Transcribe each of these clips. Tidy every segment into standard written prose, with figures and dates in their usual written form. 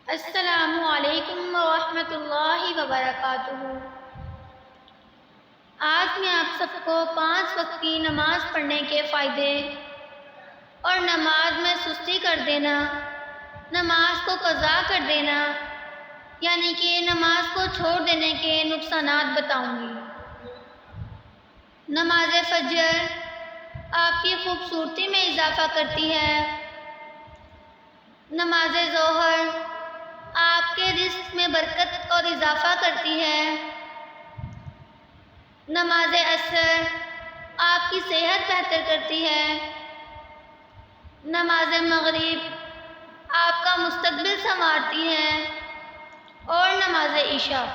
السلام علیکم ورحمۃ اللہ وبرکاتہ۔ آج میں آپ سب کو 5 وقت کی نماز پڑھنے کے فائدے اور نماز میں سستی کر دینا، نماز کو قضا کر دینا یعنی کہ نماز کو چھوڑ دینے کے نقصانات بتاؤں گی۔ نماز فجر آپ کی خوبصورتی میں اضافہ کرتی ہے۔ نماز ظہر آپ کے رزق میں برکت اور اضافہ کرتی ہے۔ نماز عصر آپ کی صحت بہتر کرتی ہے۔ نماز مغرب آپ کا مستقبل سنوارتی ہے، اور نماز عشاء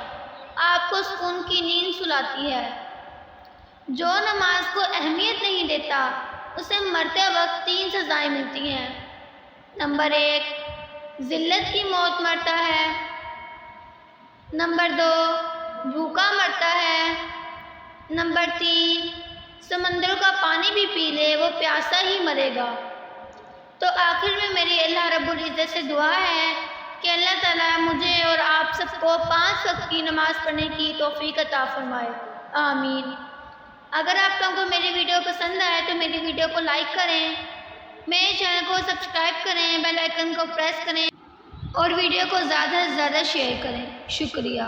آپ کو سکون کی نیند سلاتی ہے۔ جو نماز کو اہمیت نہیں دیتا اسے مرتے وقت 3 سزائیں ملتی ہیں۔ نمبر 1، ذلت کی موت مرتا ہے۔ نمبر 2، بھوکا مرتا ہے۔ نمبر 3، سمندر کا پانی بھی پی لے وہ پیاسا ہی مرے گا۔ تو آخر میں میری اللہ رب العزت سے دعا ہے کہ اللہ تعالیٰ مجھے اور آپ سب کو 5 وقت کی نماز پڑھنے کی توفیق عطا فرمائے، آمین۔ اگر آپ لوگوں کو میری ویڈیو پسند آئے تو میری ویڈیو کو لائک کریں، میرے چینل کو سبسکرائب کریں، بیل آئیکن کو پریس کریں اور ویڈیو کو زیادہ سے زیادہ شیئر کریں۔ شکریہ۔